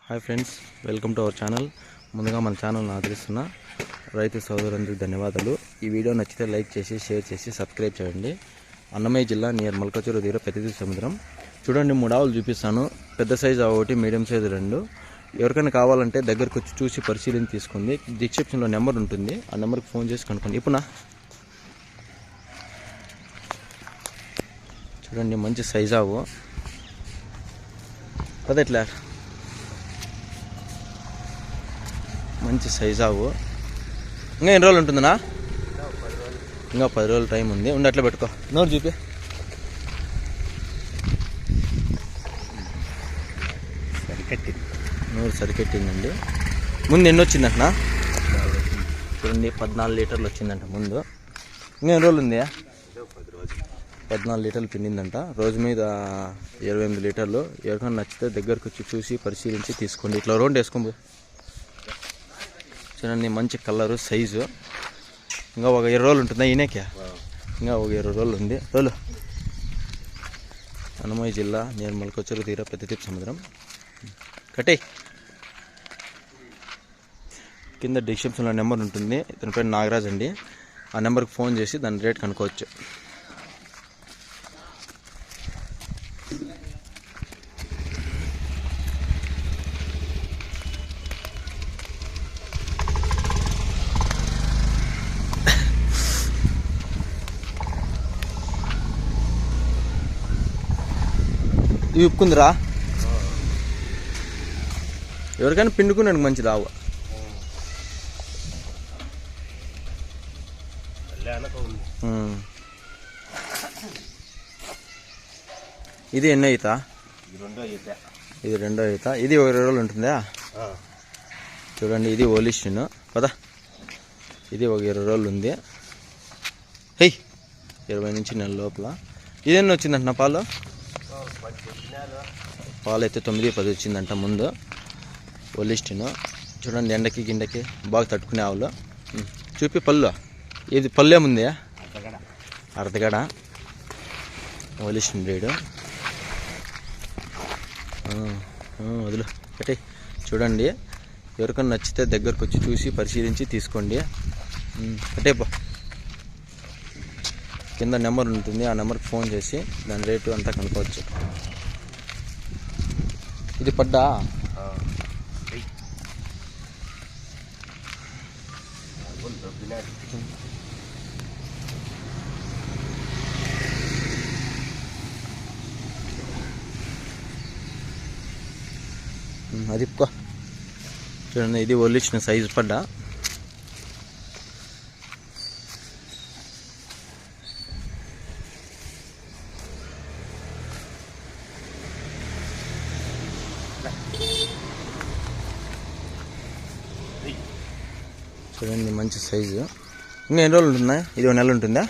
Hi friends, welcome to our channel. ముందుగా మన ఛానల్ని ఆదరిస్తున్న రైతు సోదరులందరికీ ధన్యవాదాలు. ఈ వీడియో నచ్చితే లైక్ చేసి షేర్ చేసి సబ్స్క్రైబ్ చేయండి. అన్నమయ్య జిల్లా నియర్ మల్కచూరు దగ్గర పెద్దది సముద్రం. చూడండి, 3 ఆవులు చూపిస్తాను. పెద్ద సైజు ఆవు ఒకటి, మీడియం సైజు 2. ఎవరికైనా కావాలంటే దగ్గరకు వచ్చి చూసి పరిశీలన తీసుకోండి. డిస్క్రిప్షన్లో నెంబర్ ఉంటుంది, ఆ నెంబర్కి ఫోన్ చేసి కనుక్కోండి. ఇప్పుడు చూడండి, మంచి సైజు ఆవు పదట్లా, మంచి సైజు ఆవు. ఇంకా ఎన్ని రోజులు ఉంటుందన్నా? ఇంకా 10 రోజులు టైం ఉంది. ఉండి అట్లా పెట్టుకో. నోరు చూపి. నోరు సరికెట్టిందండి. ముందు ఎన్ని వచ్చిందంటనా? చూడండి, 14 లీటర్లు వచ్చిందంట ముందు. ఇంకా ఎన్ని రోజులు ఉంది? 14 లీటర్లు పిండిందంట. రోజు మీద 28 లీటర్లు. ఎవరికైనా నచ్చితే దగ్గరకు వచ్చి చూసి పరిశీలించి తీసుకోండి. ఇట్లా రౌండ్ వేసుకోండి. చూడండి, మంచి కలరు, సైజు. ఇంకా ఒక 20 రోజులు ఉంటుందా ఈయనకి? ఇంకా ఒక 20 రోజులు ఉంది. రోజులు అన్నమయ్య జిల్లా నియర్ మల్కచూరు దగ్గర పెద్దది సముద్రం. కట్టే కింద డిస్క్రిప్షన్లో నెంబర్ ఉంటుంది. ఇతని పేరు నాగరాజ్ అండి. ఆ నెంబర్కి ఫోన్ చేసి దాని రేట్ కనుక్కోవచ్చు. ఇవి ఉప్పుకుందిరా, ఎవరికైనా పిండుకున్నాడు మంచిది ఆవు. ఇది ఎన్నో ఈత? ఇది 2వ ఈత. ఇది 20 రోజులు ఉంటుందా? చూడండి, ఇది ఓలిషన్ కదా. ఇది ఒక 20 రోజులు ఉంది. 20 నుంచి నెల లోపల. ఇది ఎన్ని వచ్చిందంట నా పాలు? పాలు అయితే 9-10 వచ్చిందంట ముందు. ఒలిస్టిను చూడండి, ఎండకి గిండకి బాగా తట్టుకునే ఆవులు. చూపి పళ్ళు. ఇది పళ్ళు ఏముంది? అర్ధగడ ఒలిస్టిన్ బ్రీడ్. వదులు కట్టే. చూడండి, ఎవరికైనా నచ్చితే దగ్గరకు వచ్చి చూసి పరిశీలించి తీసుకోండి. కట్టే పో. కింద నెంబర్ ఉంటుంది, ఆ నెంబర్కి ఫోన్ చేసి దాని రేటు అంతా కనుక్కోవచ్చు. ఇది పడ్డా? అది చూడండి, ఇది ఒలిచిన సైజు పడ్డా. చూడండి, మంచి సైజు. ఇంకా ఎన్ని రోజులు ఉంటుందా? ఇది 1 నెల ఉంటుందా?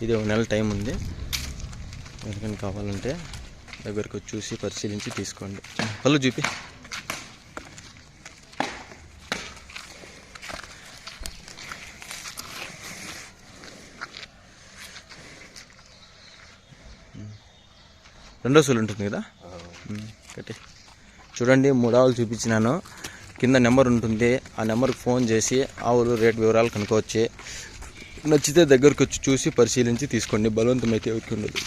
ఇది 1 నెల టైం ఉంది. ఎవరికైనా కావాలంటే దగ్గరకు వచ్చి చూసి పరిశీలించి తీసుకోండి. పళ్ళు చూపి. రెండో సూలు ఉంటుంది కదా. కట్టి చూడండి, 3 ఆవులు చూపించినాను. కింద నెంబర్ ఉంటుంది, ఆ నెంబర్కి ఫోన్ చేసి ఆవులు రేట్ వివరాలు కనుక్కోవచ్చు. నచ్చితే దగ్గరకు వచ్చి చూసి పరిశీలించి తీసుకోండి. బలవంతం అయితే ఎవరికి ఉండదు.